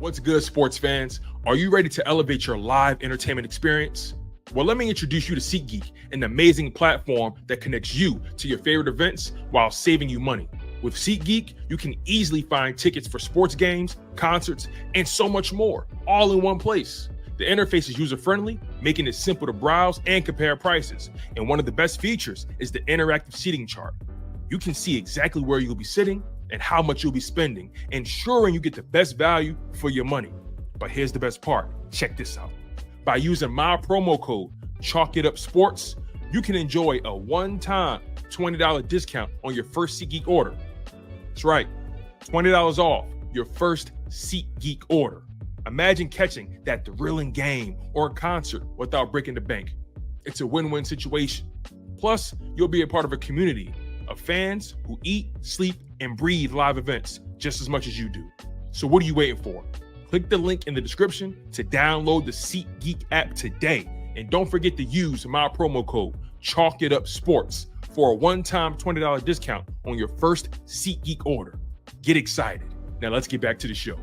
What's good, sports fans? Are you ready to elevate your live entertainment experience? Well, let me introduce you to SeatGeek, an amazing platform that connects you to your favorite events while saving you money. With SeatGeek, you can easily find tickets for sports games, concerts, and so much more, all in one place. The interface is user-friendly, making it simple to browse and compare prices. And one of the best features is the interactive seating chart. You can see exactly where you'll be sitting and how much you'll be spending, ensuring you get the best value for your money. But here's the best part. Check this out. By using my promo code, ChalkItUpSports, you can enjoy a one-time $20 discount on your first SeatGeek order. That's right, $20 off your first SeatGeek order. Imagine catching that thrilling game or concert without breaking the bank. It's a win-win situation. Plus, you'll be a part of a community of fans who eat, sleep, and breathe live events just as much as you do. So what are you waiting for? Click the link in the description to download the SeatGeek app today. And don't forget to use my promo code ChalkItUpSports for a one-time $20 discount on your first SeatGeek order. Get excited. Now let's get back to the show.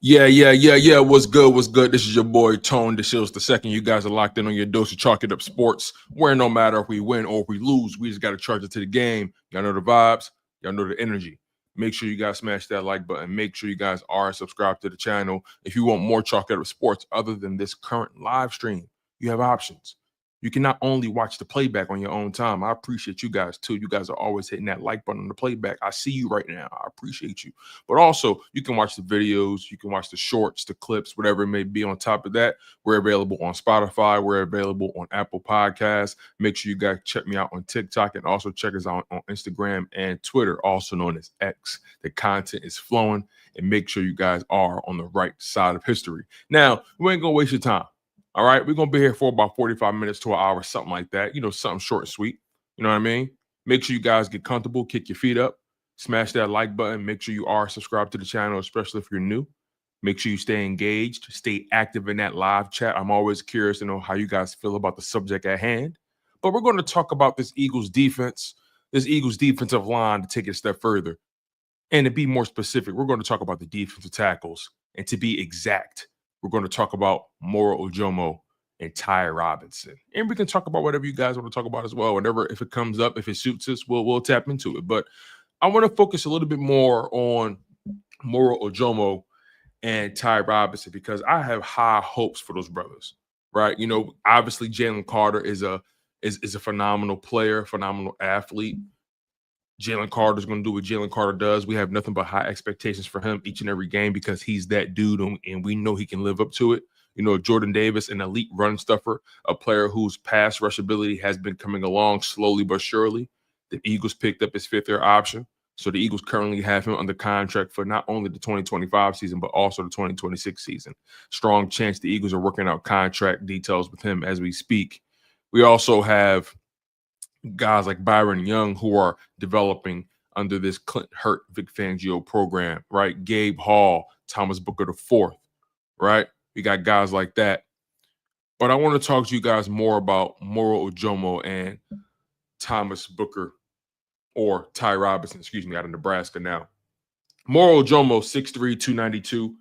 Yeah. What's good? This is your boy, Tone DeShields II. You guys are locked in on your dose of Chalk It Up Sports, where no matter if we win or if we lose, we just got to charge it to the game. Y'all know the vibes. Y'all know the energy. Make sure you guys smash that like button. Make sure you guys are subscribed to the channel. If you want more Chalk It Up Sports other than this current live stream, you have options. You can not only watch the playback on your own time. I appreciate you guys too. You guys are always hitting that like button on the playback. I see you right now. I appreciate you. But also, you can watch the videos. You can watch the shorts, the clips, whatever it may be. On top of that, we're available on Spotify. We're available on Apple Podcasts. Make sure you guys check me out on TikTok and also check us out on Instagram and Twitter, also known as X. The content is flowing, and make sure you guys are on the right side of history. Now, we ain't going to waste your time. All right, we're going to be here for about 45 minutes to an hour, something like that. You know, something short and sweet. You know what I mean? Make sure you guys get comfortable, kick your feet up, smash that like button. Make sure you are subscribed to the channel, especially if you're new. Make sure you stay engaged, stay active in that live chat. I'm always curious to know how you guys feel about the subject at hand. But we're going to talk about this Eagles defense, this Eagles defensive line to take it a step further. And to be more specific, we're going to talk about the defensive tackles. And to be exact, we're going to talk about Moro, Ojomo, and Ty Robinson. And we can talk about whatever you guys want to talk about as well. Whatever, if it comes up, if it suits us, we'll tap into it. But I want to focus a little bit more on Moro, Ojomo, and Ty Robinson because I have high hopes for those brothers, right? You know, obviously Jalen Carter is a phenomenal player, phenomenal athlete. Jalen Carter's going to do what Jalen Carter does. We have nothing but high expectations for him each and every game because he's that dude, and we know he can live up to it. You know, Jordan Davis, an elite run stuffer, a player whose pass rush ability has been coming along slowly but surely. The Eagles picked up his fifth-year option. So the Eagles currently have him under contract for not only the 2025 season, but also the 2026 season. Strong chance the Eagles are working out contract details with him as we speak. We also have guys like Byron Young who are developing under this Clint Hurt, Vic Fangio program, right? Gabe Hall, Thomas Booker IV, right? We got guys like that. But I want to talk to you guys more about Moro Ojomo and Thomas Booker, or Ty Robinson, excuse me, out of Nebraska now. Moro Ojomo, 6'3", 292.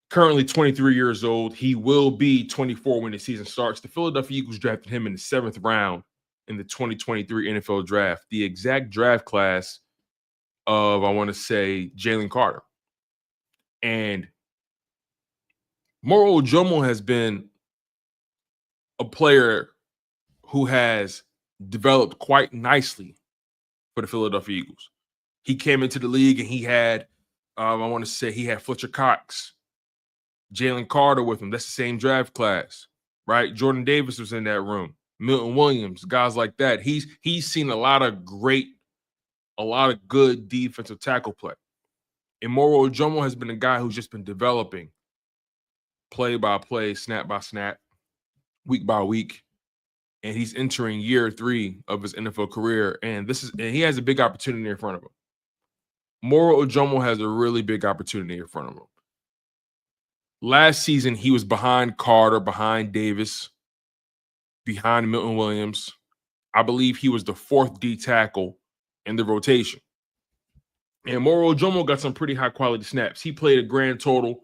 Currently 23 years old. He will be 24 when the season starts. The Philadelphia Eagles drafted him in the 7th round in the 2023 NFL draft. The exact draft class of, I want to say, Jalen Carter. And Moro Ojomo has been a player who has developed quite nicely for the Philadelphia Eagles. He came into the league and he had, I want to say, he had Fletcher Cox, Jalen Carter with him. That's the same draft class, right? Jordan Davis was in that room. Milton Williams, guys like that. He's seen a lot of good defensive tackle play. And Moro Ojomo has been a guy who's just been developing play by play, snap by snap, week by week. And he's entering year 3 of his NFL career. And he has a big opportunity in front of him. Moro Ojomo has a really big opportunity in front of him. Last season, he was behind Carter, behind Davis, behind Milton Williams. I believe he was the 4th D tackle in the rotation. And Moro Ojomo got some pretty high quality snaps. He played a grand total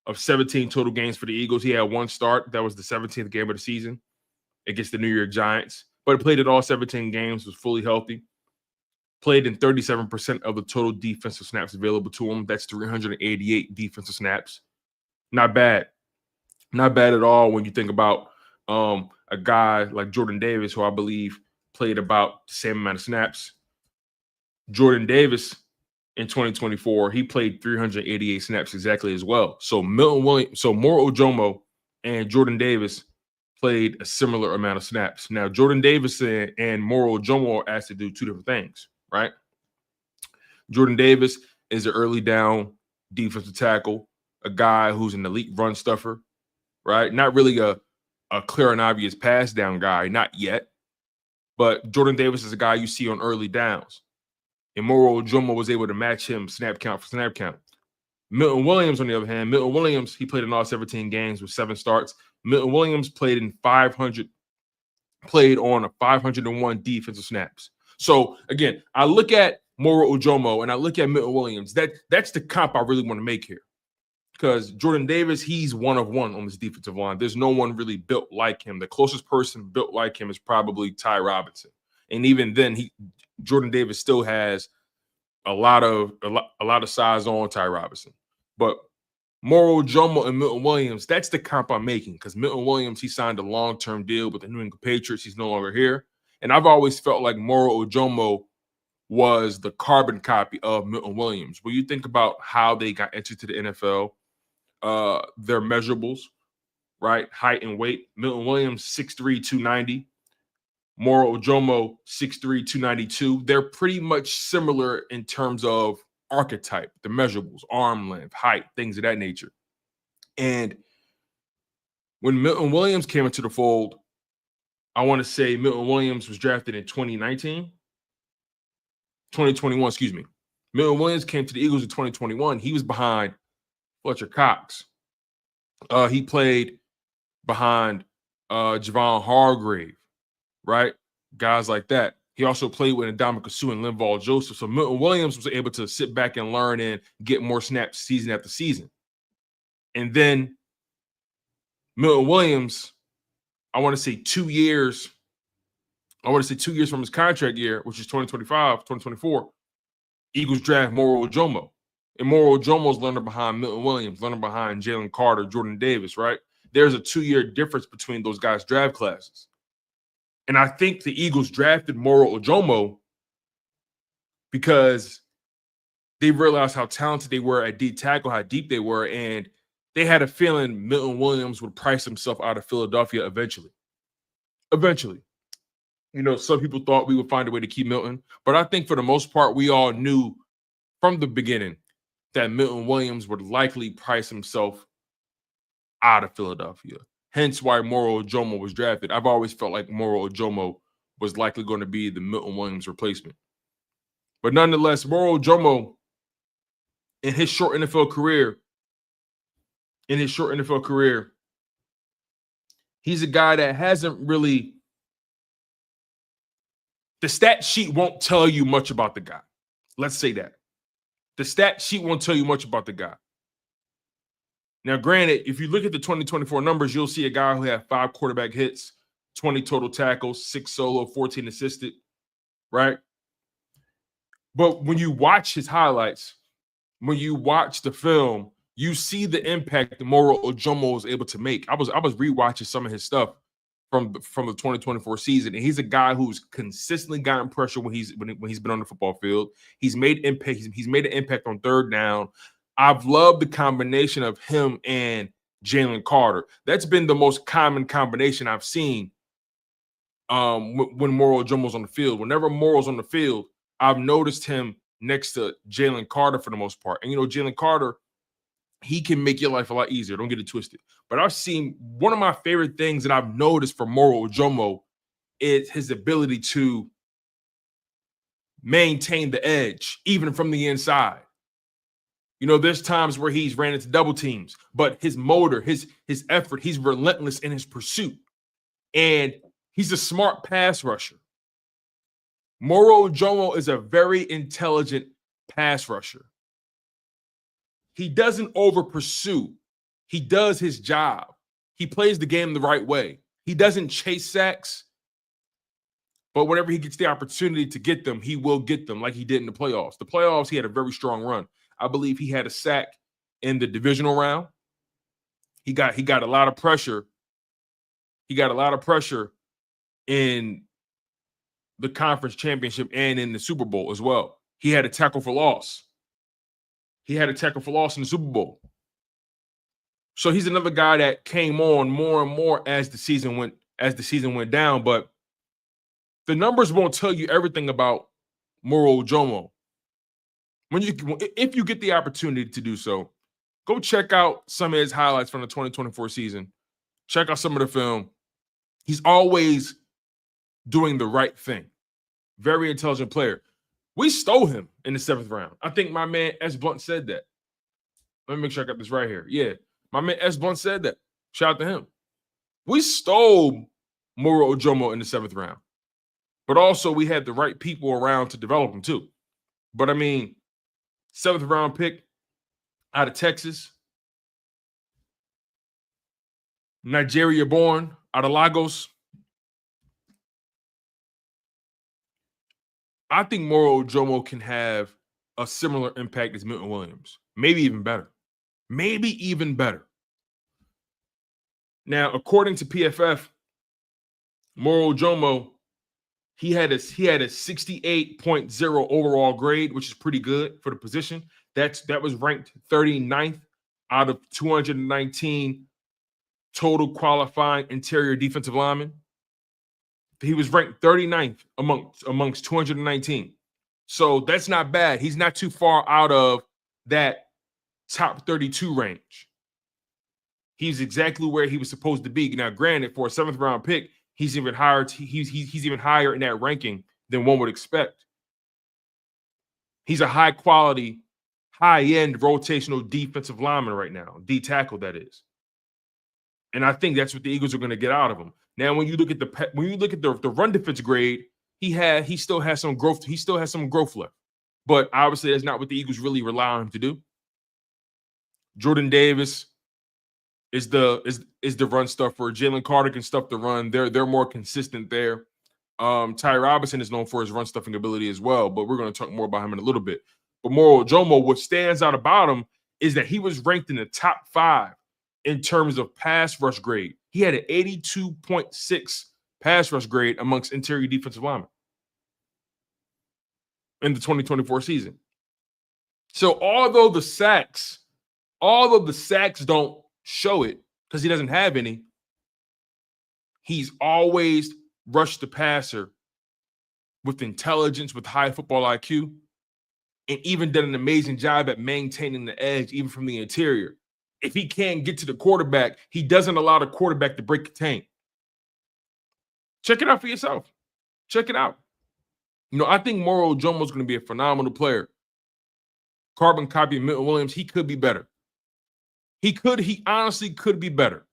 of 17 total games for the Eagles. He had 1 start. That was the 17th game of the season against the New York Giants. But he played in all 17 games, was fully healthy. Played in 37% of the total defensive snaps available to him. That's 388 defensive snaps. Not bad. Not bad at all when you think about a guy like Jordan Davis, who I believe played about the same amount of snaps. Jordan Davis in 2024, he played 388 snaps exactly as well. So Moro Ojomo and Jordan Davis played a similar amount of snaps. Now, Jordan Davis and Moro Ojomo are asked to do 2 different things, right? Jordan Davis is an early down defensive tackle, a guy who's an elite run stuffer, right? Not really a clear and obvious pass down guy, not yet. But Jordan Davis is a guy you see on early downs. And Moro Ojomo was able to match him snap count for snap count. Milton Williams, on the other hand, he played in all 17 games with 7 starts. Milton Williams played on 501 defensive snaps. So, again, I look at Moro Ojomo and I look at Milton Williams. That's the comp I really want to make here. Because Jordan Davis, he's one of one on this defensive line. There's no one really built like him. The closest person built like him is probably Ty Robinson. And even then, Jordan Davis still has a lot of size on Ty Robinson. But Moro Ojomo and Milton Williams, that's the comp I'm making. Because Milton Williams, he signed a long-term deal with the New England Patriots. He's no longer here. And I've always felt like Moro Ojomo was the carbon copy of Milton Williams. When you think about how they got entered to the NFL, their measurables, right? Height and weight. Milton Williams, 6'3", 290. Moro Ojomo, 6'3", 292. They're pretty much similar in terms of archetype, the measurables, arm length, height, things of that nature. And when Milton Williams came into the fold, I want to say Milton Williams was drafted in 2021, excuse me. Milton Williams came to the Eagles in 2021. He was behind Fletcher Cox. He played behind Javon Hargrave, right? Guys like that. He also played with Ndamukong Suh and Linval Joseph. So Milton Williams was able to sit back and learn and get more snaps season after season. And then Milton Williams, I want to say 2 years. I want to say 2 years from his contract year, which is 2025, 2024. Eagles draft Moro Ojomo. And Moro Ojomo's learning behind Milton Williams, learning behind Jalen Carter, Jordan Davis, right? There's a 2-year difference between those guys' draft classes. And I think the Eagles drafted Moro Ojomo because they realized how talented they were at D tackle, how deep they were, and they had a feeling Milton Williams would price himself out of Philadelphia eventually. Eventually. You know, some people thought we would find a way to keep Milton, but I think for the most part, we all knew from the beginning that Milton Williams would likely price himself out of Philadelphia. Hence why Moro Ojomo was drafted. I've always felt like Moro Ojomo was likely going to be the Milton Williams replacement. But nonetheless, Moro Ojomo, in his short NFL career, he's a guy that hasn't really, the stat sheet won't tell you much about the guy. Let's say that. The stat sheet won't tell you much about the guy. Now, granted, if you look at the 2024 numbers, you'll see a guy who had 5 quarterback hits, 20 total tackles, 6 solo, 14 assisted, right? But when you watch his highlights, when you watch the film, you see the impact that Moro Ojomo was able to make. I was rewatching some of his stuff from the 2024 season, and he's a guy who's consistently gotten pressure when he's been on the football field. He's made impact. He's made an impact on third down. I've loved the combination of him and Jalen Carter. That's been the most common combination I've seen when Moro Ojomo's on the field. Whenever Moro's on the field, I've noticed him next to Jalen Carter for the most part. And, Jalen Carter, he can make your life a lot easier. Don't get it twisted. But I've seen one of my favorite things that I've noticed for Moro Ojomo is his ability to maintain the edge, even from the inside. There's times where he's ran into double teams, but his motor, his effort, he's relentless in his pursuit. And he's a smart pass rusher. Moro Ojomo is a very intelligent pass rusher. He doesn't over pursue. He does his job. He plays the game the right way. He doesn't chase sacks, but whenever he gets the opportunity to get them, he will get them like he did in the playoffs. The playoffs, he had a very strong run. I believe he had a sack in the divisional round. He got a lot of pressure. He got a lot of pressure in the conference championship and in the Super Bowl as well. He had a tackle for loss. He had a tackle for loss in the Super Bowl. So he's another guy that came on more and more as the season went down. But the numbers won't tell you everything about Moro Ojomo. If you get the opportunity to do so, go check out some of his highlights from the 2024 season. Check out some of the film. He's always doing the right thing. Very intelligent player. We stole him in the 7th round. I think my man S. Blunt said that. Let me make sure I got this right here. Yeah, my man S. Blunt said that. Shout out to him. We stole Moro Ojomo in the 7th round. But also we had the right people around to develop him too. But 7th round pick out of Texas. Nigeria born out of Lagos. I think Moro Ojomo can have a similar impact as Milton Williams. Maybe even better. Now, according to PFF, Moro Ojomo, he had a 68.0 overall grade, which is pretty good for the position. That was ranked 39th out of 219 total qualifying interior defensive linemen. He was ranked 39th amongst 219. So that's not bad. He's not too far out of that top 32 range. He's exactly where he was supposed to be. Now, granted, for a 7th round pick, he's even higher. He's even higher in that ranking than one would expect. He's a high quality, high end rotational defensive lineman right now, D tackle that is. And I think that's what the Eagles are going to get out of him. Now, when you look at the run defense grade, he still has some growth. He still has some growth left, but obviously that's not what the Eagles really rely on him to do. Jordan Davis is the run stuffer. Jalen Carter can stuff the run. They're more consistent there. Ty Robinson is known for his run stuffing ability as well, but we're going to talk more about him in a little bit. But Moro Ojomo, what stands out about him is that he was ranked in the top 5 in terms of pass rush grade. He had an 82.6 pass rush grade amongst interior defensive linemen in the 2024 season. So although the sacks don't show it because he doesn't have any, he's always rushed the passer with intelligence, with high football IQ, and even done an amazing job at maintaining the edge, even from the interior. If he can't get to the quarterback, he doesn't allow the quarterback to break contain. Check it out for yourself. Check it out. I think Moro Ojomo is going to be a phenomenal player. Carbon copy of Milton Williams, he could be better. He honestly could be better.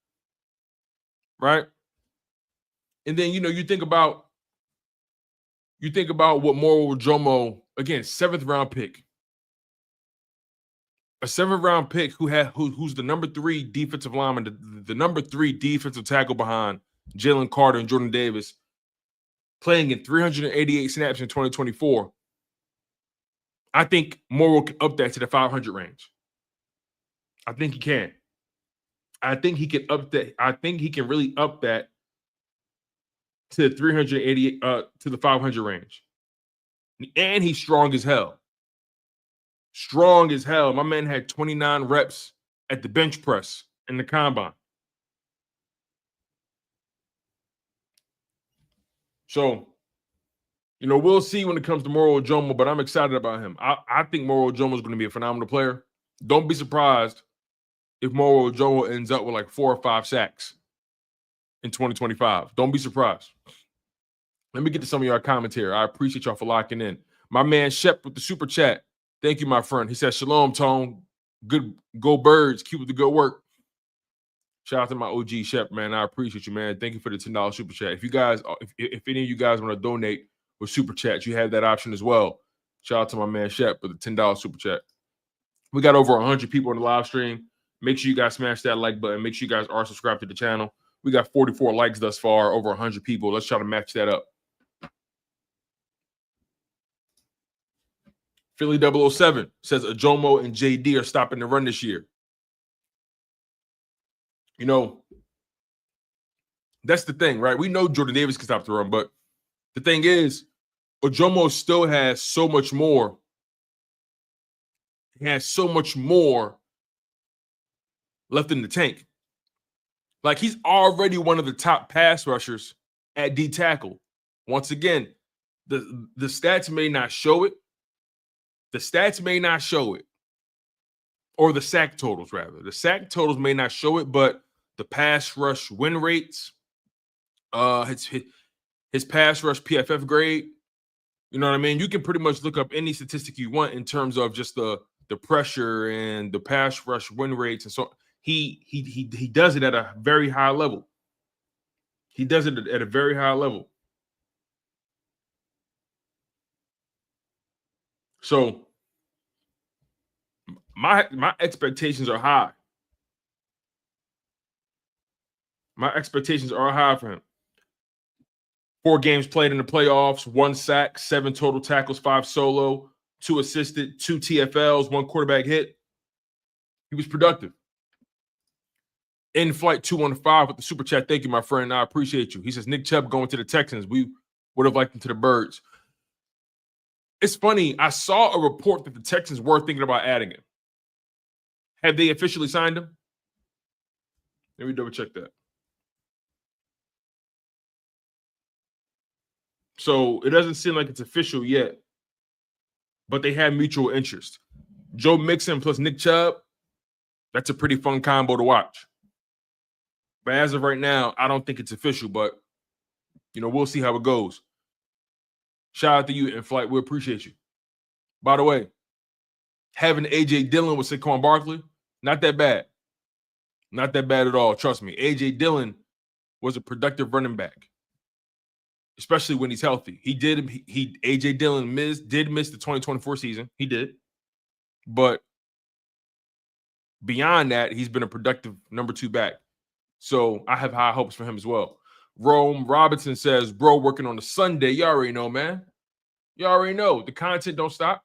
Right? And then, you think about what Moro Ojomo, again, 7th round pick. A 7th round pick who's the number 3 defensive lineman, the number 3 defensive tackle behind Jalen Carter and Jordan Davis, playing in 388 snaps in 2024. I think Moro can up that to the 500 range. I think he can. I think he can up that. I think he can really up that to 388 to the 500 range. And he's strong as hell. Strong as hell. My man had 29 reps at the bench press in the combine. So, we'll see when it comes to Moro Ojomo, but I'm excited about him. I think Moro Ojomo is going to be a phenomenal player. Don't be surprised if Moro Ojomo ends up with like 4 or 5 sacks in 2025. Don't be surprised. Let me get to some of y'all comments here. I appreciate y'all for locking in. My man Shep with the super chat. Thank you, my friend. He says, Shalom, Tone. Good, go Birds. Keep with the good work. Shout out to my OG Shep, man. I appreciate you, man. Thank you for the $10 super chat. If you guys, if any of you guys want to donate with super chats, you have that option as well. Shout out to my man Shep with the $10 super chat. We got over 100 people on the live stream. Make sure you guys smash that like button. Make sure you guys are subscribed to the channel. We got 44 likes thus far, over 100 people. Let's try to match that up. Philly 007 says Ojomo and JD are stopping the run this year. That's the thing, right? We know Jordan Davis can stop the run, but the thing is, Ojomo still has so much more. He has so much more left in the tank. Like, he's already one of the top pass rushers at D tackle. Once again, the stats may not show it. The stats may not show it. Or the sack totals, rather. The sack totals may not show it, but the pass rush win rates, his pass rush PFF grade, you know what I mean? You can pretty much look up any statistic you want in terms of just the pressure and the pass rush win rates. And so he does it at a very high level. He does it at a very high level. So my expectations are high. My expectations are high for him. 4 games played in the playoffs, 1 sack, 7 total tackles, 5 solo, 2 assisted, 2 TFLs, 1 quarterback hit. He was productive. In flight 215 with the super chat. Thank you, my friend. I appreciate you. He says, Nick Chubb going to the Texans. We would have liked him to the Birds. It's funny. I saw a report that the Texans were thinking about adding him. Have they officially signed him? Let me double check that. So it doesn't seem like it's official yet, but they have mutual interest. Joe Mixon plus Nick Chubb, that's a pretty fun combo to watch. But as of right now, I don't think it's official, but, we'll see how it goes. Shout out to you, In Flight. We appreciate you. By the way, having A.J. Dillon with Saquon Barkley, not that bad. Not that bad at all. Trust me. A.J. Dillon was a productive running back, especially when he's healthy. A.J. Dillon did miss the 2024 season. He did. But beyond that, he's been a productive number 2 back. So I have high hopes for him as well. Rome Robinson says, bro, working on a Sunday. You already know, man. You already know. The content don't stop.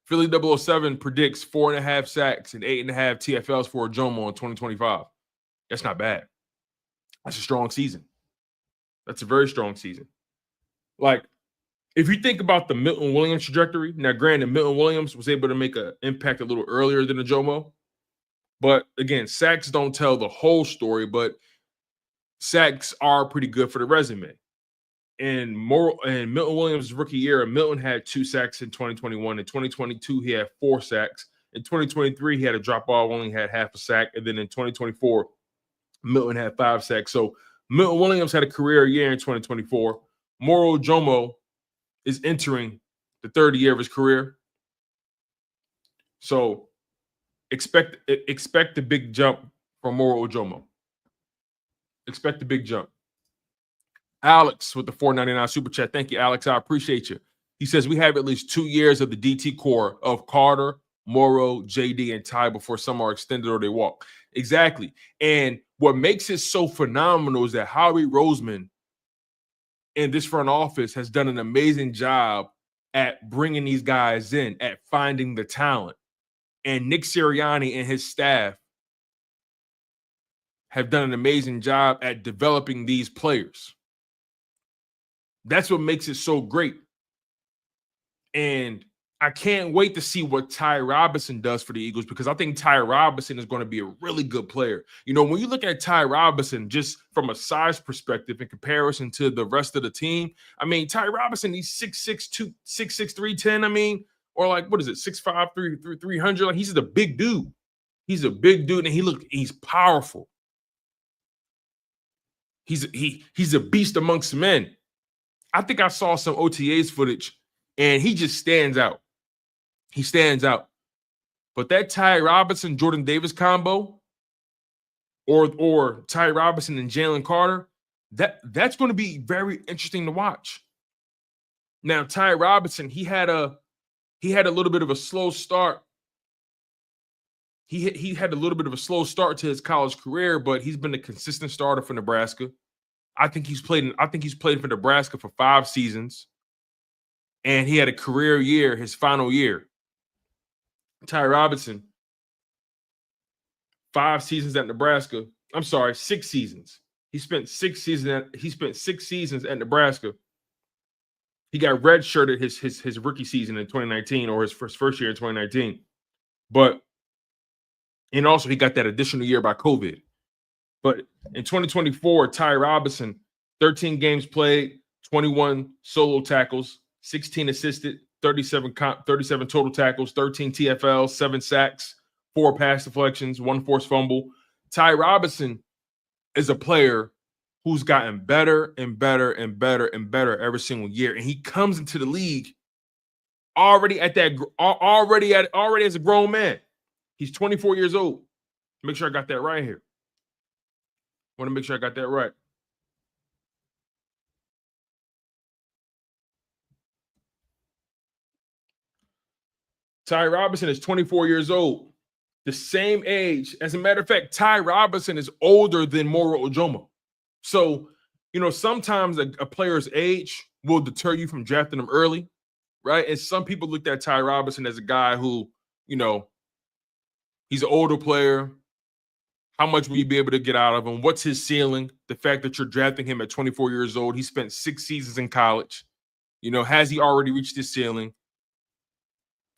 Philly 007 predicts 4.5 sacks and 8.5 TFLs for Ojomo in 2025. That's not bad. That's a strong season. That's a very strong season. Like, if you think about the Milton Williams trajectory, now granted, Milton Williams was able to make an impact a little earlier than Ojomo. But again, sacks don't tell the whole story, but sacks are pretty good for the resume. And Milton Williams' rookie year, Milton had 2 sacks in 2021. In 2022, he had 4 sacks. In 2023, he had a drop ball, only had half a sack. And then in 2024, Milton had 5 sacks. So Milton Williams had a career year in 2024. Moro Ojomo is entering the 3rd year of his career. So expect a big jump from Moro Ojomo. Expect a big jump. Alex with the $4.99 super chat. Thank you, Alex. I appreciate you. He says we have at least 2 years of the DT core of Carter, Moro, JD, and Ty before some are extended or they walk. Exactly. And what makes it so phenomenal is that Howie Roseman in this front office has done an amazing job at bringing these guys in, at finding the talent. And Nick Sirianni and his staff have done an amazing job at developing these players. That's what makes it so great. And I can't wait to see what Ty Robinson does for the Eagles, because I think Ty Robinson is going to be a really good player. You know, when you look at Ty Robinson just from a size perspective in comparison to the rest of the team, I mean, Ty Robinson, he's 6'6", 310. I mean, or like, what is it, 6'5", 300? Like, he's a big dude. He's a big dude, and he's powerful. He's a beast amongst men. I think I saw some OTAs footage, and he just stands out. He stands out. But that Ty Robinson, Jordan Davis combo, or Ty Robinson and Jalen Carter, that's going to be very interesting to watch. Now, Ty Robinson, he had a little bit of a slow start. He had a little bit of a slow start to his college career, but he's been a consistent starter for Nebraska. I think he's played for Nebraska for 5 seasons, and he had a career year, his final year. Ty Robinson, 5 seasons at Nebraska. I'm sorry, 6 seasons. He spent 6 seasons at Nebraska. He got redshirted his rookie season in 2019, or his first year in 2019. And also he got that additional year by COVID. But in 2024, Ty Robinson, 13 games played, 21 solo tackles, 16 assisted, 37 total tackles, 13 TFLs, 7 sacks, 4 pass deflections, 1 forced fumble. Ty Robinson is a player who's gotten better and better and better and better every single year, and he comes into the league already as a grown man. He's 24 years old. Make sure I got that right here. Want to make sure I got that right. Ty Robinson is 24 years old, the same age. As a matter of fact, Ty Robinson is older than Moro Ojomo. So, you know, sometimes a player's age will deter you from drafting them early, right? And some people looked at Ty Robinson as a guy who, you know, he's an older player. How much will you be able to get out of him? What's his ceiling? The fact that you're drafting him at 24 years old, he spent 6 seasons in college. You know, has he already reached his ceiling?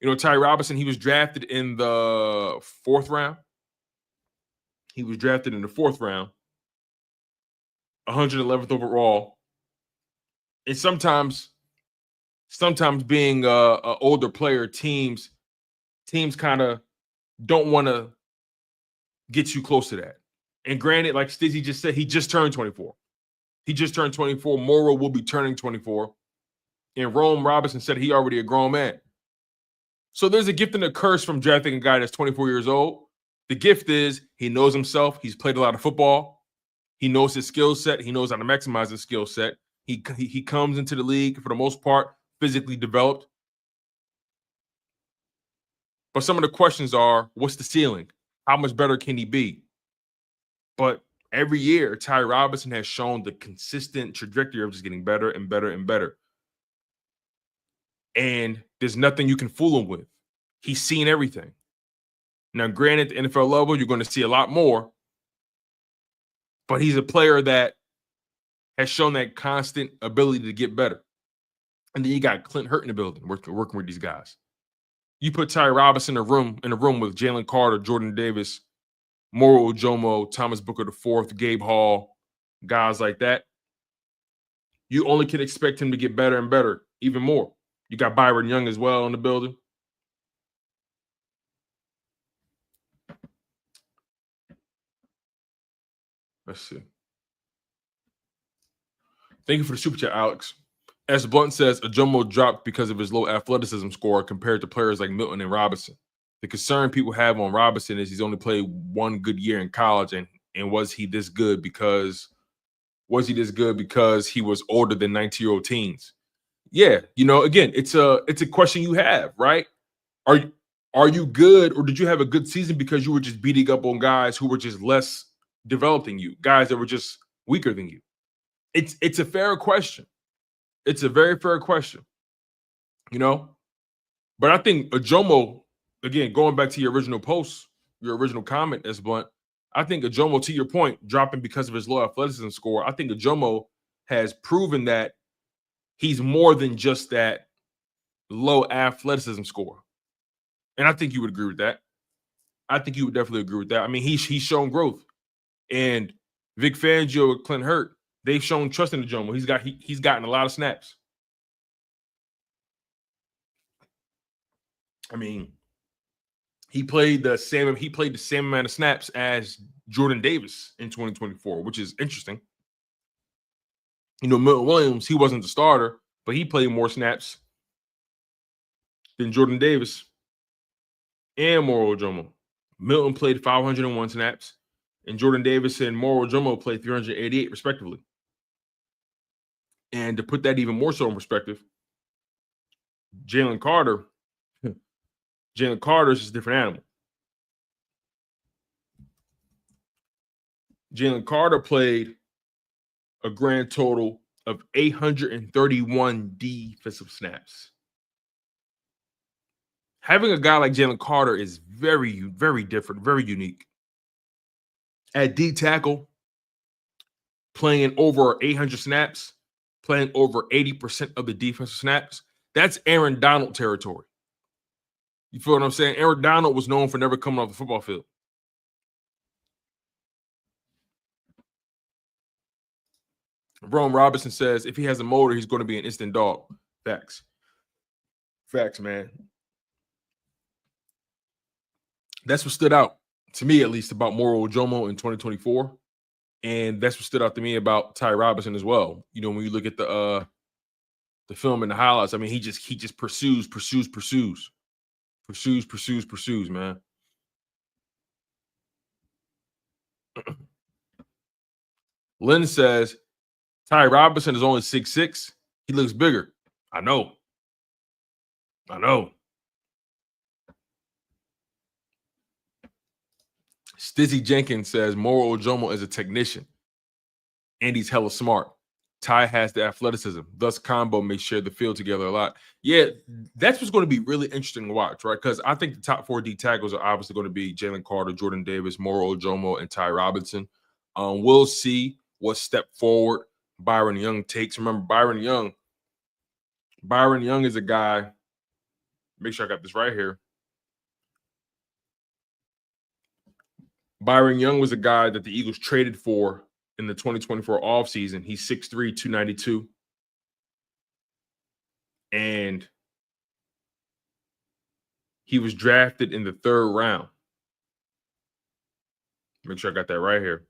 You know, Ty Robinson, he was drafted in the 4th round. He was drafted in the 4th round, 111th overall. And sometimes being an older player, teams kind of don't want to get you close to that. And granted, like Stizzy just said, he just turned 24. He just turned 24. Moro will be turning 24. And Rome Robinson said he already a grown man. So there's a gift and a curse from drafting a guy that's 24 years old. The gift is he knows himself. He's played a lot of football. He knows his skill set. He knows how to maximize his skill set. He comes into the league, for the most part, physically developed. But some of the questions are, what's the ceiling? How much better can he be? But every year, Ty Robinson has shown the consistent trajectory of just getting better and better and better. And there's nothing you can fool him with. He's seen everything. Now, granted, at the NFL level, you're going to see a lot more. But he's a player that has shown that constant ability to get better. And then you got Clint Hurt in the building working with these guys. You put Ty Robinson in a room with Jalen Carter, Jordan Davis, Moro Ojomo, Thomas Booker IV, Gabe Hall, guys like that. You only can expect him to get better and better, even more. You got Byron Young as well in the building. Let's see. Thank you for the super chat, Alex. As Blunt says, Ojomo dropped because of his low athleticism score compared to players like Milton and Robinson. The concern people have on Robinson is he's only played 1 good year in college, and was he this good because he was older than 19-year-old teens? Yeah, you know, again, it's a question you have, right? Are you good, or did you have a good season because you were just beating up on guys who were just less developed than you, guys that were just weaker than you? It's a fair question. It's a very fair question. you know. But I think Ojomo, again, going back to your original post, your original comment, as Blunt, I think Ojomo, to your point, dropping because of his low athleticism score, I think Ojomo has proven that he's more than just that low athleticism score. And I think you would agree with that. I think you would definitely agree with that. I mean, he's shown growth. And Vic Fangio and Clint Hurt, they've shown trust in Ojomo. He's gotten a lot of snaps. I mean, he played the same amount of snaps as Jordan Davis in 2024, which is interesting. You know, Milton Williams, he wasn't the starter, but he played more snaps than Jordan Davis and Moro Ojomo. Milton played 501 snaps, and Jordan Davis and Moro Ojomo played 388, respectively. And to put that even more so in perspective, Jalen Carter is just a different animal. Jalen Carter played a grand total of 831 defensive snaps. Having a guy like Jalen Carter is very, very different, very unique. At D tackle, playing over 800 snaps, playing over 80% of the defensive snaps, that's Aaron Donald territory. You feel what I'm saying? Aaron Donald was known for never coming off the football field. Rome Robinson says if he has a motor, he's going to be an instant dog. Facts. Facts, man. That's what stood out to me, at least, about Moro Ojomo in 2024. And that's what stood out to me about Ty Robinson as well. You know, when you look at the film and the highlights, I mean, he just pursues, man. Lynn says Ty Robinson is only 6'6". He looks bigger. I know. Stizzy Jenkins says Moro Ojomo is a technician, and he's hella smart. Ty has the athleticism. Thus, combo may share the field together a lot. Yeah, that's what's going to be really interesting to watch, right? Because I think the top 4 D tackles are obviously going to be Jalen Carter, Jordan Davis, Moro Ojomo, and Ty Robinson. We'll see what step forward Byron Young takes. Remember, Byron Young is a guy. Make sure I got this right here. Byron Young was a guy that the Eagles traded for in the 2024 offseason. He's 6'3", 292. And he was drafted in the 3rd round. Make sure I got that right here.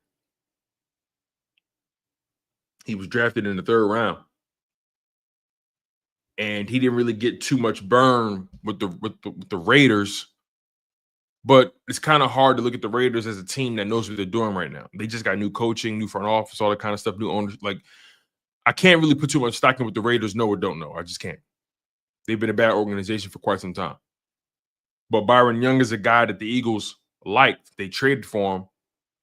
He was drafted in the 3rd round. And he didn't really get too much burn with the Raiders. But it's kind of hard to look at the Raiders as a team that knows what they're doing right now. They just got new coaching, new front office, all that kind of stuff, new owners. Like, I can't really put too much stock in what the Raiders know or don't know. I just can't. They've been a bad organization for quite some time. But Byron Young is a guy that the Eagles liked. They traded for him,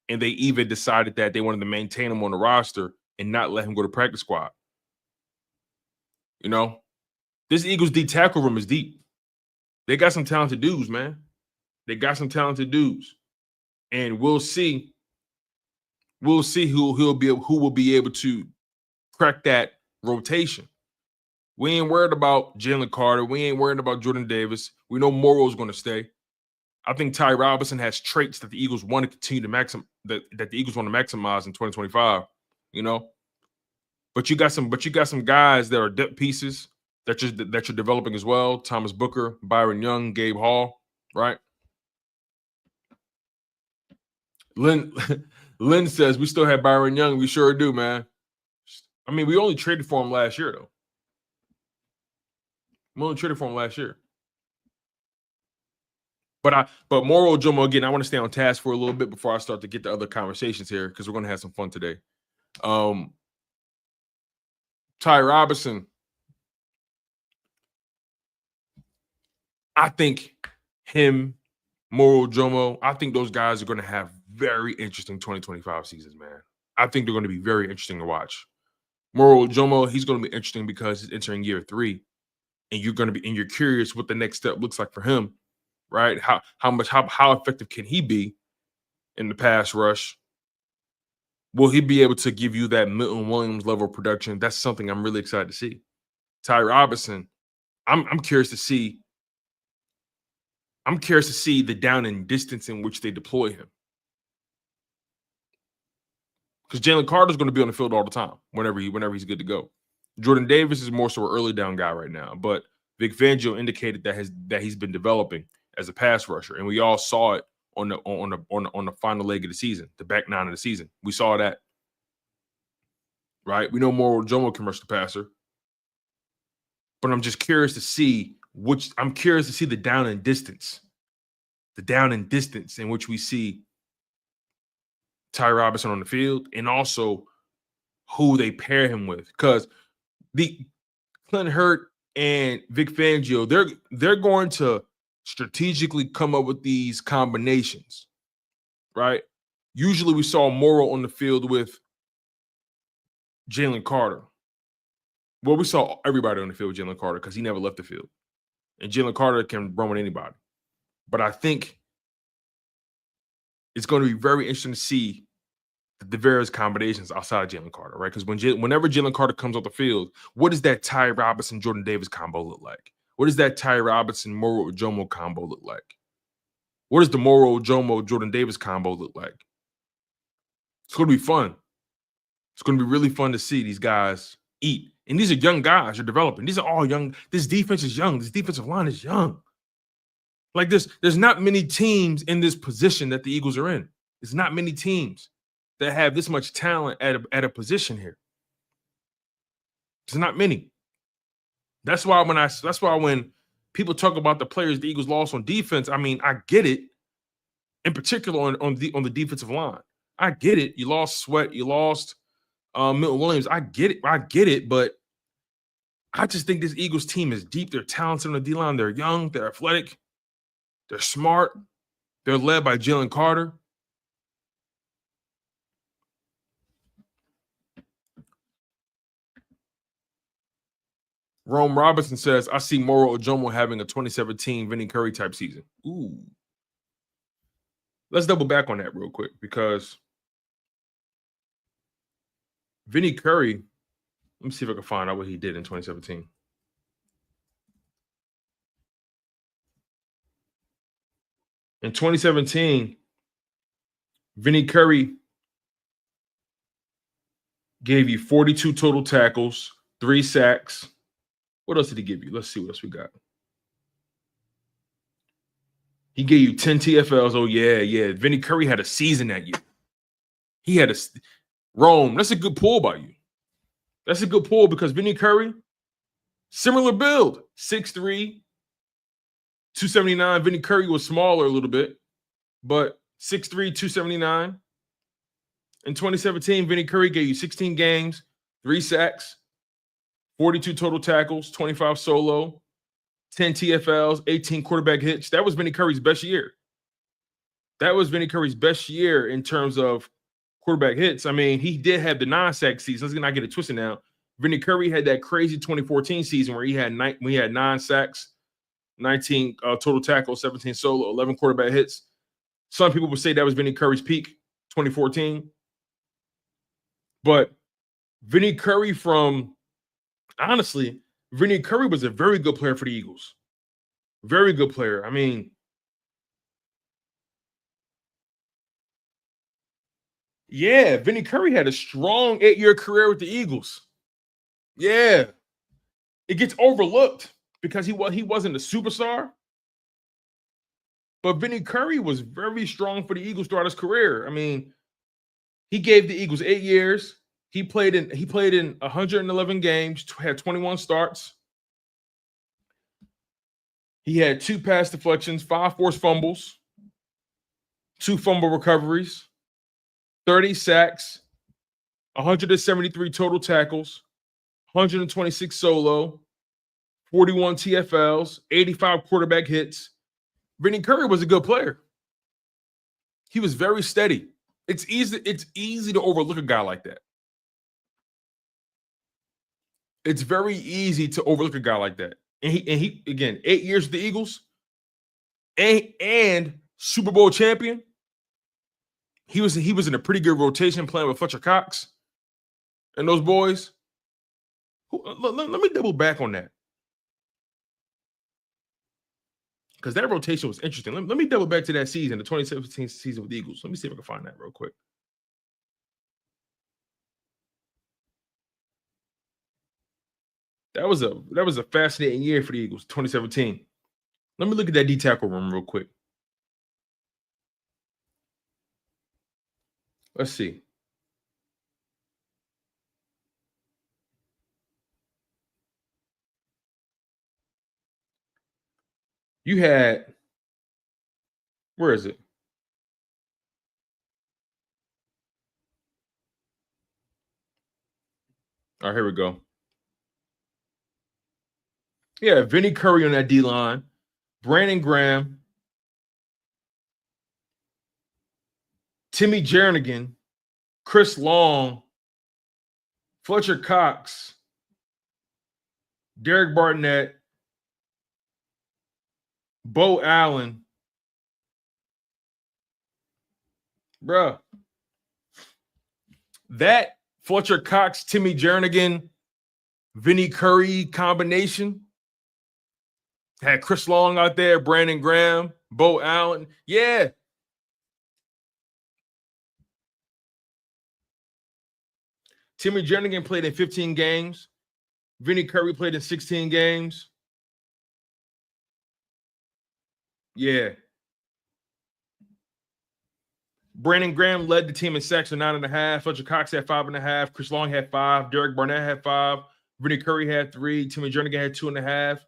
and they even decided that they wanted to maintain him on the roster and not let him go to practice squad. You know, this Eagles D tackle room is deep. They got some talented dudes, man. They got some talented dudes, and we'll see. We'll see who will be able to crack that rotation. We ain't worried about Jalen Carter. We ain't worried about Jordan Davis. We know Moro's going to stay. I think Ty Robinson has traits that the Eagles want to continue to that the Eagles want to maximize in 2025. You know, but you got some guys that are depth pieces that you're developing as well. Thomas Booker, Byron Young, Gabe Hall, right? Lynn says we still have Byron Young. We sure do, man. I mean, we only traded for him last year, though. We only traded for him last year. But Moro Ojomo, again, I want to stay on task for a little bit before I start to get to other conversations here because we're going to have some fun today. Ty Robinson, I think him, Moro Ojomo, I think those guys are going to have very interesting 2025 seasons, man. I think they're going to be very interesting to watch. Moro Ojomo, he's going to be interesting because he's entering year 3. and you're curious what the next step looks like for him, right? How effective can he be in the pass rush? Will he be able to give you that Milton Williams level of production? That's something I'm really excited to see. Ty Robinson, I'm curious to see. I'm curious to see the down and distance in which they deploy him. Because Jalen Carter's going to be on the field all the time whenever he's good to go. Jordan Davis is more so an early down guy right now, but Vic Fangio indicated that he's been developing as a pass rusher, and we all saw it on the final leg of the season, the back nine of the season. We saw that, right? We know Moro Ojomo can rush the passer, but I'm just curious to see the down and distance in which we see Ty Robinson on the field, and also who they pair him with. Because the Clint Hurt and Vic Fangio, they're going to strategically come up with these combinations, right? Usually we saw Moro on the field with Jalen Carter. Well, we saw everybody on the field with Jalen Carter because he never left the field. And Jalen Carter can run with anybody. But I think it's going to be very interesting to see the various combinations outside of Jalen Carter, right? Because whenever Jalen Carter comes off the field, what does that Ty Robinson, Jordan Davis combo look like? What does that Ty Robinson, Moro Ojomo combo look like? What does the Moro Ojomo, Jordan Davis combo look like? It's going to be fun. It's going to be really fun to see these guys eat. And these are young guys you're developing. These are all young. This defense is young. This defensive line is young. Like there's not many teams in this position that the Eagles are in. There's not many teams that have this much talent at a position here. There's not many. That's why when people talk about the players the Eagles lost on defense, I mean, I get it. In particular on the defensive line, I get it. You lost Sweat, you lost Milton Williams. I get it, but I just think this Eagles team is deep. They're talented on the D-line. They're young. They're athletic. They're smart. They're led by Jalen Carter. Rome Robinson says, I see Moro Ojomo having a 2017 Vinny Curry type season. Ooh. Let's double back on that real quick, because Vinny Curry, let me see if I can find out what he did in 2017. In 2017, Vinny Curry gave you 42 total tackles, 3 sacks. What else did he give you? Let's see what else we got. He gave you 10 TFLs. Oh, yeah. Vinny Curry had a season that year. He had Rome. That's a good pull by you. That's a good pull, because Vinny Curry, similar build, 6'3", 279. Vinny Curry was smaller a little bit, but 6'3", 279. In 2017, Vinny Curry gave you 16 games, 3 sacks, 42 total tackles, 25 solo, 10 TFLs, 18 quarterback hits. That was Vinny Curry's best year. That was Vinny Curry's best year in terms of quarterback hits. I mean, he did have the 9-sack season. Let's not get it twisted now. Vinny Curry had that crazy 2014 season where he had 9 sacks, 19 total tackles, 17 solo, 11 quarterback hits. Some people would say that was Vinny Curry's peak, 2014. But Vinny Curry Vinny Curry was a very good player for the Eagles. Very good player. I mean, yeah, Vinny Curry had a strong 8-year career with the Eagles. Yeah. It gets overlooked because he wasn't a superstar. But Vinny Curry was very strong for the Eagles throughout his career. I mean, he gave the Eagles 8 years. He played in 111 games, had 21 starts. He had 2 pass deflections, 5 forced fumbles, 2 fumble recoveries, 30 sacks, 173 total tackles, 126 solo, 41 TFLs, 85 quarterback hits. Vinny Curry was a good player. He was very steady. It's easy to overlook a guy like that. It's very easy to overlook a guy like that. And he again, 8 years with the Eagles and Super Bowl champion. He was in a pretty good rotation playing with Fletcher Cox and those boys. Let me double back on that. Because that rotation was interesting. Let me double back to that season, the 2017 season with the Eagles. Let me see if I can find that real quick. That was a fascinating year for the Eagles, 2017. Let me look at that D tackle room real quick. Let's see. You had, where is it? All right, here we go. Yeah, Vinny Curry on that D line, Brandon Graham, Timmy Jernigan, Chris Long, Fletcher Cox, Derek Barnett, Bo Allen. Bruh. That Fletcher Cox, Timmy Jernigan, Vinny Curry combination had Chris Long out there, Brandon Graham, Bo Allen. Yeah. Timmy Jernigan played in 15 games. Vinny Curry played in 16 games. Yeah. Brandon Graham led the team in sacks at 9.5. Fletcher Cox had 5.5. Chris Long had 5. Derek Barnett had 5. Vinny Curry had 3. Timmy Jernigan had 2.5.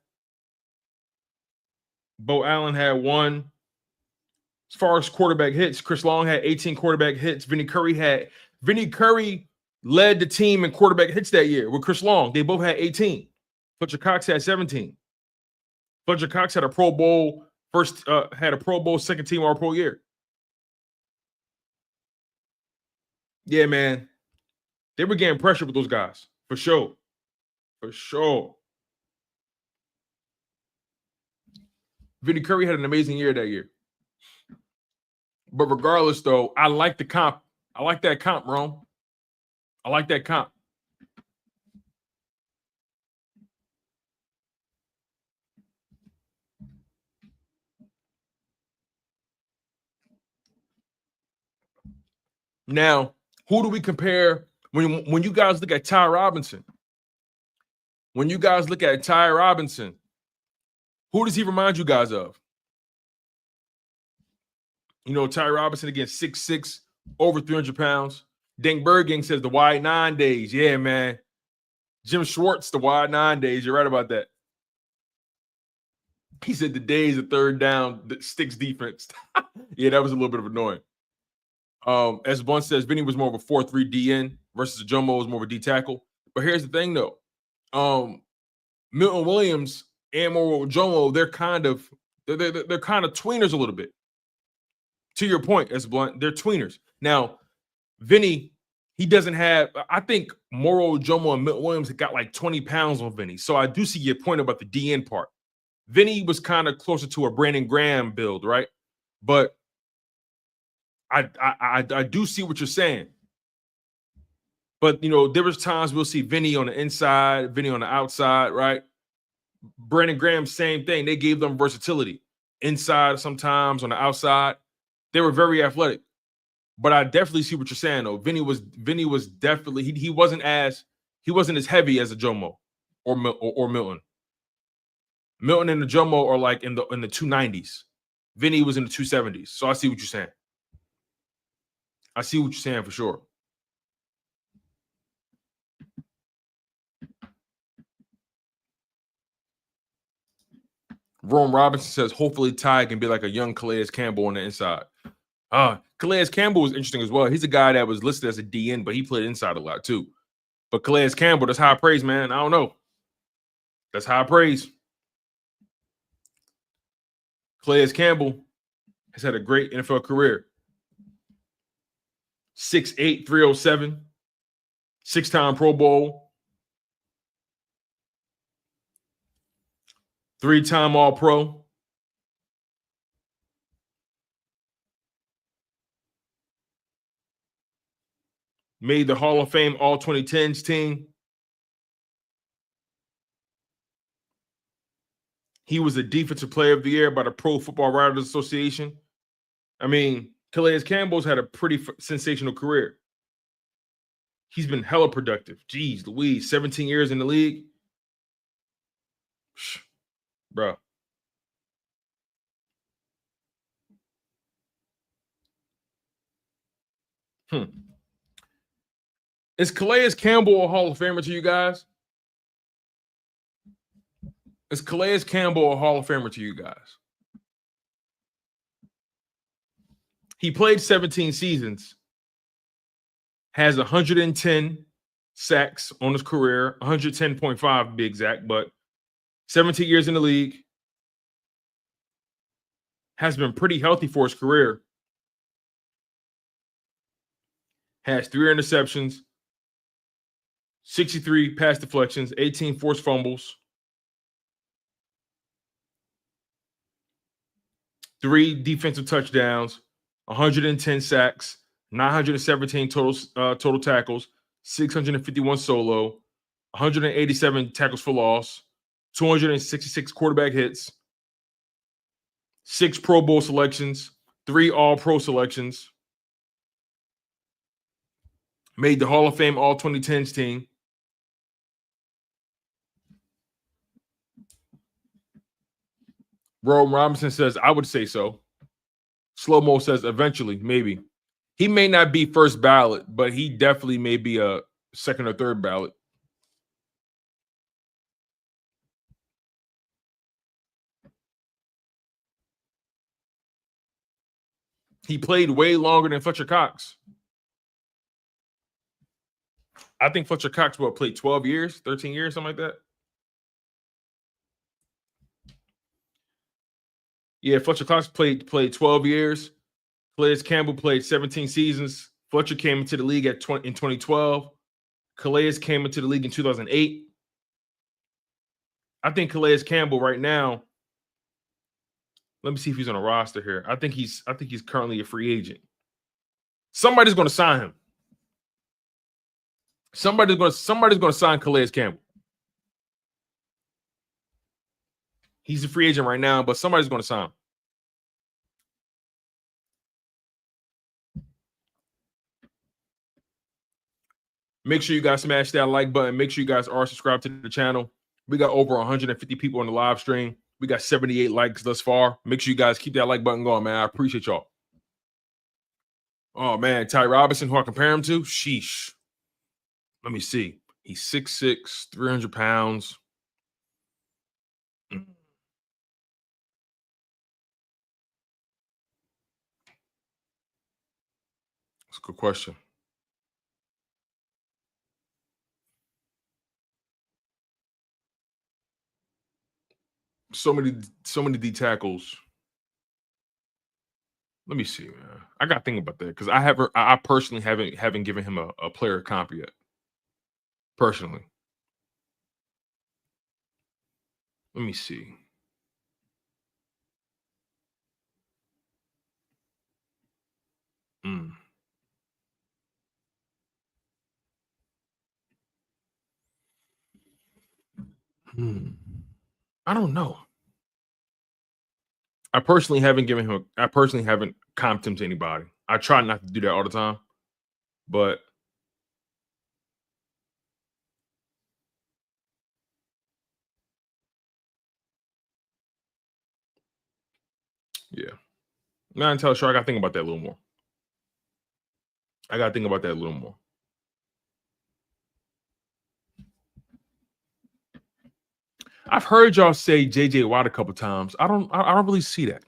Bo Allen had 1. As far as quarterback hits, Chris Long had 18 quarterback hits. Vinny Curry led the team in quarterback hits that year with Chris Long. They both had 18. Fletcher Cox had 17. Fletcher Cox had a Pro Bowl second team All Pro year. Yeah, man. They were getting pressure with those guys, for sure. For sure. Vinny Curry had an amazing year that year. But regardless, though, I like the comp. I like that comp, Rome. I like that comp. Now, who do we compare when you guys look at Ty Robinson? When you guys look at Ty Robinson, who does he remind you guys of? You know, Ty Robinson against 6'6", over 300 pounds. Dink Bergang says the wide 9 days. Yeah, man. Jim Schwartz, the wide 9 days. You're right about that. He said the days of third down, the sticks defense. Yeah, that was a little bit of annoying. As Baun says, Vinny was more of a 4-3 DN versus Ojomo was more of a D tackle. But here's the thing, though. Milton Williams and Moro Ojomo, they're kind of tweeners a little bit. To your point, as Blunt, they're tweeners. Now, Vinny, he doesn't have. I think Moro Ojomo and Milton Williams got like 20 pounds on Vinny. So I do see your point about the DN part. Vinny was kind of closer to a Brandon Graham build, right? But I do see what you're saying. But, you know, there was times we'll see Vinny on the inside, Vinny on the outside, right? Brandon Graham, same thing. They gave them versatility. Inside sometimes, on the outside. They were very athletic. But I definitely see what you're saying, though. Vinny was definitely, he wasn't as heavy as Ojomo or Milton. Milton and Ojomo are like in the 290s. Vinny was in the 270s. So I see what you're saying. I see what you're saying for sure. Rome Robinson says, hopefully Ty can be like a young Calais Campbell on the inside. Calais Campbell was interesting as well. He's a guy that was listed as a DN, but he played inside a lot too. But Calais Campbell, that's high praise, man. I don't know. That's high praise. Calais Campbell has had a great NFL career. 6'8", 307, 6-time Pro Bowl. 3-time All-Pro. Made the Hall of Fame All-2010s team. He was the Defensive Player of the Year by the Pro Football Writers Association. I mean, Calais Campbell's had a pretty sensational career. He's been hella productive. Jeez Louise, 17 years in the league. Bro. Is Calais Campbell a Hall of Famer to you guys? Is Calais Campbell a Hall of Famer to you guys? He played 17 seasons, has 110 sacks on his career, 110.5 to be exact, but 17 years in the league, has been pretty healthy for his career, has 3 interceptions, 63 pass deflections, 18 forced fumbles, 3 defensive touchdowns, 110 sacks, 917 total tackles, 651 solo, 187 tackles for loss, 266 quarterback hits, 6 Pro Bowl selections, 3 All-Pro selections, made the Hall of Fame All-2010s team. Rome Robinson says, I would say so. Slow-mo says, eventually, maybe. He may not be first ballot, but he definitely may be a second or third ballot. He played way longer than Fletcher Cox. I think Fletcher Cox played 12 years, 13 years, something like that. Yeah, Fletcher Cox played 12 years. Calais Campbell played 17 seasons. Fletcher came into the league in 2012. Calais came into the league in 2008. I think Calais Campbell right now, let me see if he's on a roster here. I think he's currently a free agent. Somebody's going to sign him. Somebody's going to sign Calais Campbell. He's a free agent right now, but somebody's going to sign him. Make sure you guys smash that like button. Make sure you guys are subscribed to the channel. We got over 150 people on the live stream. We got 78 likes thus far. Make sure you guys keep that like button going, man. I appreciate y'all. Oh, man. Ty Robinson, who I compare him to? Sheesh. Let me see. He's 6'6", 300 pounds. That's a good question. So many D tackles. Let me see, man. I got to think about that because I personally haven't given him a player comp yet. Personally. Let me see. I don't know. I personally haven't comped him to anybody. I try not to do that all the time, but yeah. Not entirely sure. I got to think about that a little more. I've heard y'all say JJ Watt a couple times. I don't really see that.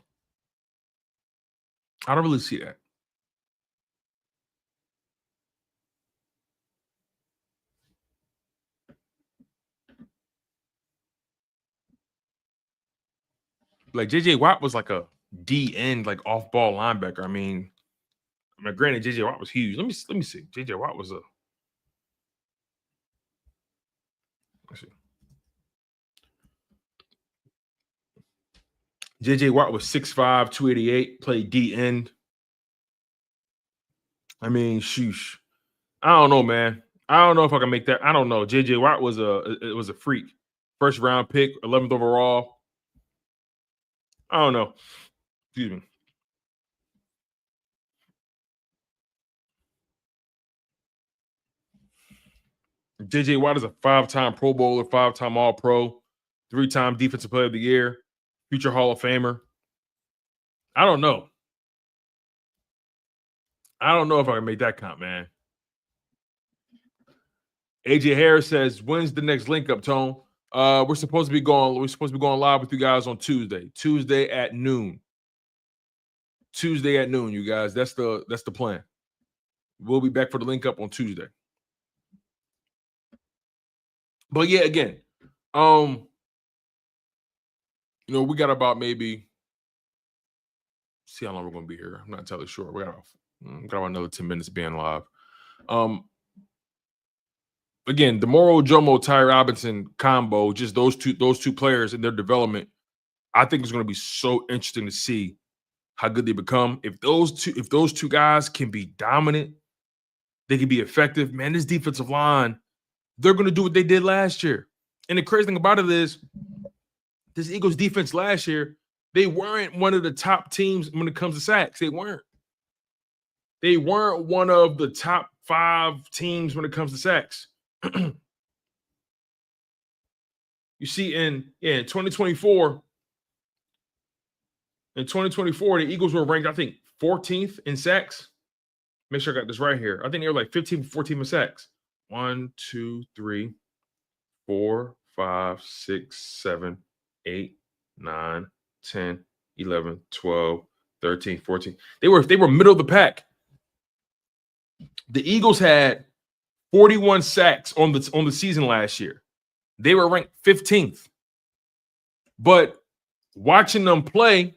I don't really see that. Like JJ Watt was like a D end, like off ball linebacker. I mean, granted, JJ Watt was huge. Let me see. JJ Watt was a. Let's see. J.J. Watt was 6'5", 288, played D end. I mean, sheesh. I don't know, man. I don't know if I can make that. I don't know. J.J. Watt was a freak. First round pick, 11th overall. I don't know. Excuse me. J.J. Watt is a 5-time Pro Bowler, 5-time All-Pro, 3-time Defensive Player of the Year, future Hall of Famer. I don't know. I don't know if I can make that count, man. AJ Harris says, "When's the next link up, Tone?" We're supposed to be going live with you guys on Tuesday. Tuesday at noon. You guys. That's the plan. We'll be back for the link up on Tuesday. But yeah, again, we got about maybe, see how long we're gonna be here. I'm not entirely sure. We got about another 10 minutes being live. Again, the Moro, Ojomo, Ty Robinson combo, just those two players and their development, I think it's going to be so interesting to see how good they become. If those two guys can be dominant, they can be effective. Man, this defensive line, they're going to do what they did last year. And the crazy thing about it is, this Eagles defense last year, they weren't one of the top teams when it comes to sacks. They weren't. They weren't one of the top 5 teams when it comes to sacks. You see, in 2024, the Eagles were ranked, I think, 14th in sacks. Make sure I got this right here. I think they were like 15, 14 in sacks. 1, 2, 3, 4, 5, 6, 7, 8, 9, 10, 11, 12, 13, 14. They were middle of the pack. The Eagles had 41 sacks on the season last year. They were ranked 15th. But watching them play,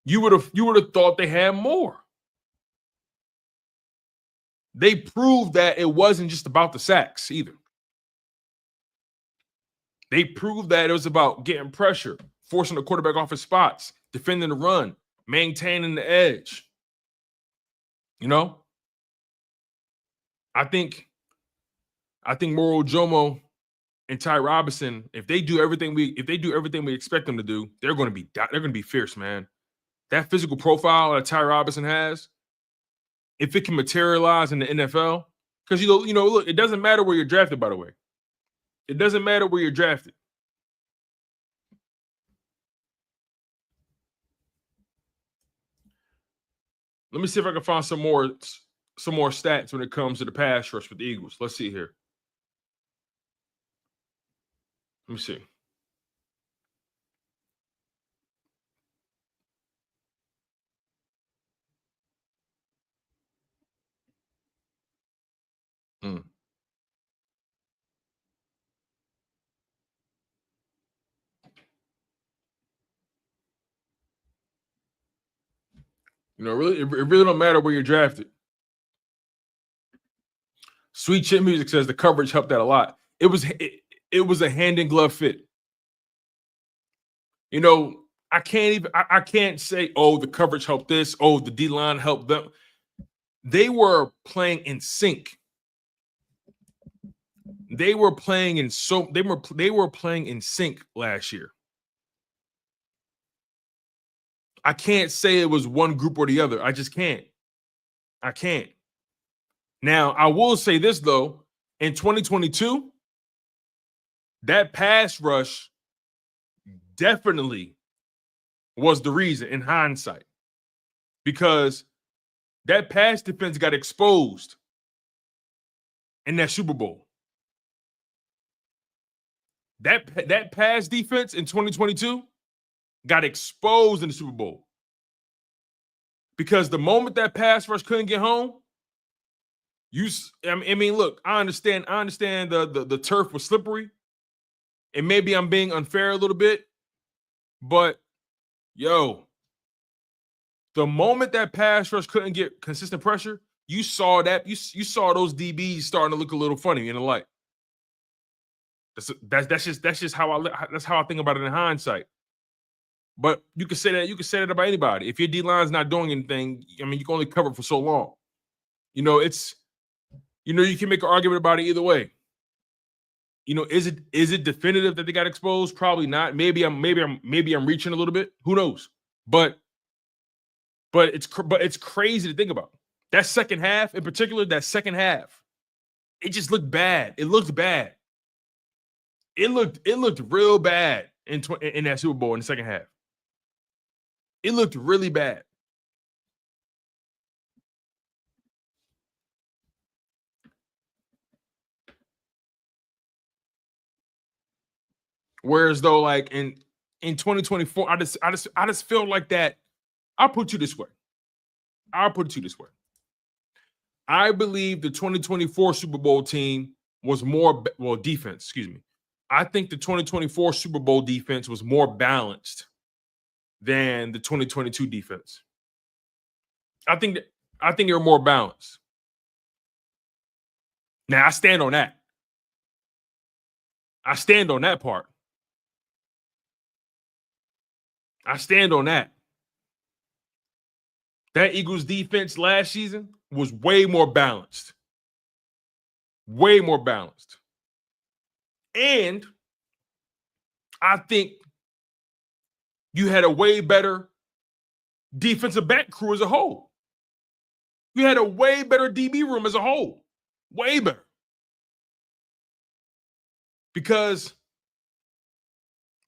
you would have thought they had more. They proved that it wasn't just about the sacks either. They proved that it was about getting pressure, forcing the quarterback off his spots, defending the run, maintaining the edge. I think Moro, Ojomo, and Ty Robinson, if they do everything we expect them to do, they're going to be fierce, man. That physical profile that Ty Robinson has, if it can materialize in the NFL, because look, it doesn't matter where you're drafted, by the way. It doesn't matter where you're drafted. Let me see if I can find some more stats when it comes to the pass rush with the Eagles. Let's see here. Let me see. Really, it really don't matter where you're drafted. Sweet Chip Music says the coverage helped that a lot. It was a hand in glove fit. I can't say, oh, the coverage helped this, oh, the D line helped them. They were playing in sync. They were playing in sync last year. I can't say it was one group or the other. I just can't. I can't. Now, I will say this, though. In 2022, that pass rush definitely was the reason in hindsight, because that pass defense got exposed in that Super Bowl. That pass defense in 2022 got exposed in the Super Bowl, because the moment that pass rush couldn't get home, look, I understand the turf was slippery, and maybe I'm being unfair a little bit, but the moment that pass rush couldn't get consistent pressure, you saw that you saw those DBs starting to look a little funny in the light. That's just how I think about it in hindsight. But you can say that. You can say that about anybody. If your D line's not doing anything, I mean, you can only cover for so long. You know, you can make an argument about it either way. You know, is it definitive that they got exposed? Probably not. Maybe I'm reaching a little bit. Who knows? But it's crazy to think about. That second half, in particular, it just looked bad. It looked bad. It looked real bad in that Super Bowl in the second half. It looked really bad. Whereas though, like in 2024, I just feel like that. I'll put you this way. I believe the 2024 Super Bowl team was more defense. Excuse me. I think the 2024 Super Bowl defense was more balanced than the 2022 defense. I think they were more balanced. Now I stand on that. I stand on that part. I stand on that. That Eagles defense last season was way more balanced. Way more balanced. And I think you had a way better defensive back crew as a whole. You had a way better DB room as a whole. Way better. Because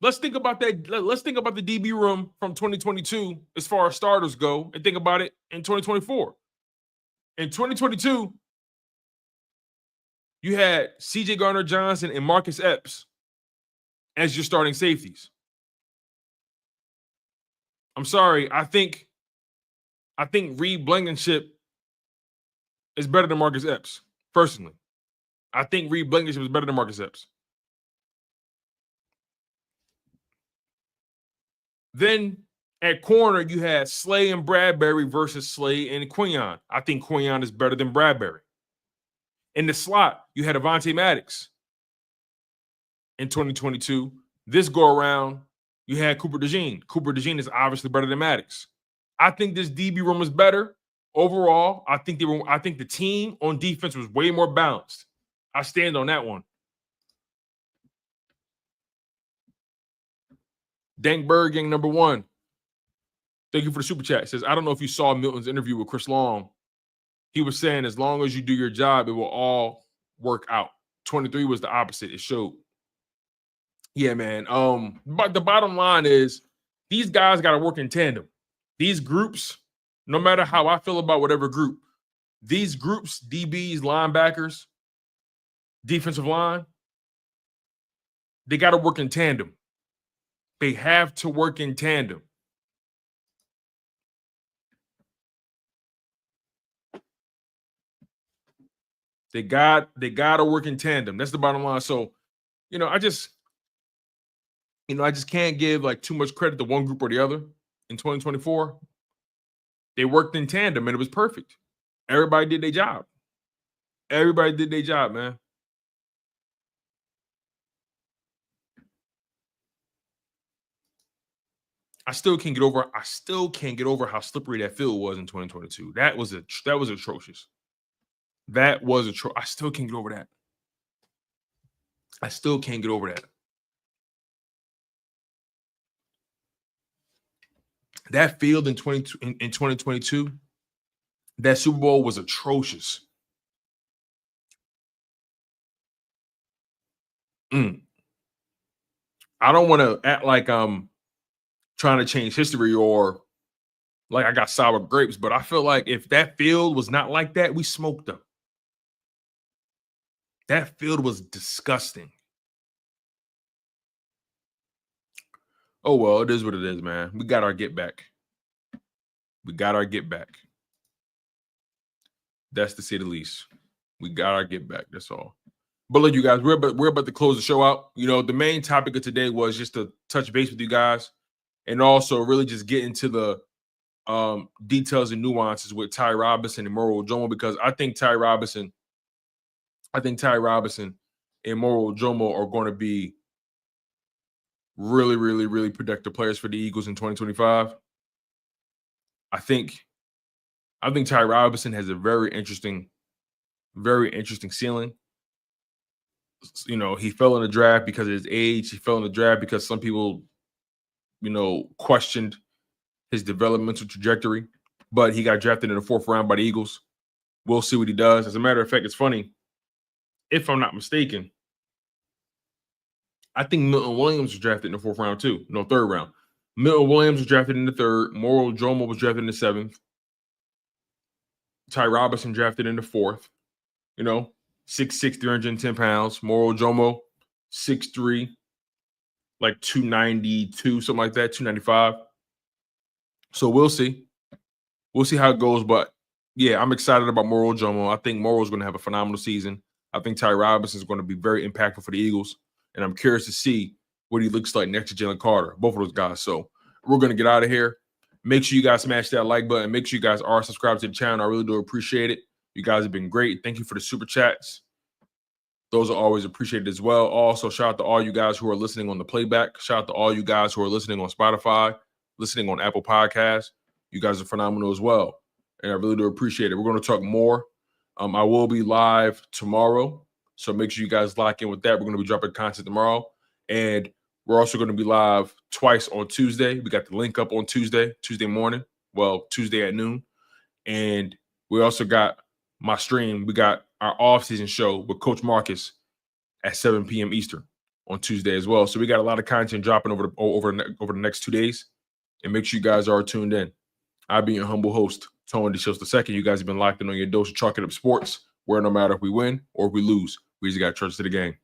let's think about that. Let's think about the DB room from 2022 as far as starters go, and think about it in 2024. In 2022, you had C.J. Gardner-Johnson and Marcus Epps as your starting safeties. I'm sorry. I think Reed Blankenship is better than Marcus Epps, personally. I think Reed Blankenship is better than Marcus Epps. Then at corner, you had Slay and Bradbury versus Slay and Quinyon. I think Quinyon is better than Bradbury. In the slot, you had Avonte Maddox in 2022. This go around, you had Cooper DeJean. Cooper DeJean is obviously better than Maddox. I think this DB room is better overall. I think the team on defense was way more balanced. I stand on that one. Dank Bergang, number one. Thank you for the super chat. It says, I don't know if you saw Milton's interview with Chris Long. He was saying, as long as you do your job, it will all work out. 23 was the opposite. It showed. Yeah, man. But the bottom line is these guys got to work in tandem. These groups, no matter how I feel about whatever group, these groups, DBs, linebackers, defensive line, they got to work in tandem. They have to work in tandem. They got to work in tandem. That's the bottom line. So, I just can't give like too much credit to one group or the other in 2024. They worked in tandem and it was perfect. Everybody did their job. Everybody did their job, man. I still can't get over how slippery that field was in 2022. That was atrocious. I still can't get over that. That field in 2022, that Super Bowl was atrocious. I don't want to act like I'm trying to change history or like I got sour grapes, but I feel like if that field was not like that, we smoked them. That field was disgusting. Oh, well, it is what it is, man. We got our get back. That's to say the least. We got our get back. That's all. But look, you guys, we're about to close the show out. The main topic of today was just to touch base with you guys and also really just get into the details and nuances with Ty Robinson and Moro Ojomo, because I think Ty Robinson and Moro Ojomo are going to be really, really, really productive players for the Eagles in 2025. I think Ty Robinson has a very interesting ceiling. You know, he fell in the draft because of his age. He fell in the draft because some people, questioned his developmental trajectory. But he got drafted in the 4th round by the Eagles. We'll see what he does. As a matter of fact, it's funny. If I'm not mistaken, I think Milton Williams was drafted in the 4th round too. No, 3rd round. Milton Williams was drafted in the 3rd. Moro Ojomo was drafted in the 7th. Ty Robinson drafted in the 4th. 6'6", 310 pounds. Moro Ojomo, 6'3", like 292, something like that, 295. So we'll see. We'll see how it goes. But yeah, I'm excited about Moro Ojomo. I think Moro's going to have a phenomenal season. I think Ty Robinson is going to be very impactful for the Eagles. And I'm curious to see what he looks like next to Jalen Carter, both of those guys. So we're going to get out of here. Make sure you guys smash that like button. Make sure you guys are subscribed to the channel. I really do appreciate it. You guys have been great. Thank you for the super chats. Those are always appreciated as well. Also, shout out to all you guys who are listening on the playback. Shout out to all you guys who are listening on Spotify, listening on Apple Podcasts. You guys are phenomenal as well. And I really do appreciate it. We're going to talk more. I will be live tomorrow. So make sure you guys lock in with that. We're going to be dropping content tomorrow. And we're also going to be live twice on Tuesday. We got the link up on Tuesday morning. Well, Tuesday at noon. And we also got my stream. We got our off-season show with Coach Marcus at 7 p.m. Eastern on Tuesday as well. So we got a lot of content dropping over the next 2 days. And make sure you guys are tuned in. I'll be your humble host, Tony DeShields II. You guys have been locked in on your dose of Chalk It Up Sports, where no matter if we win or if we lose, we just got to trust to the game.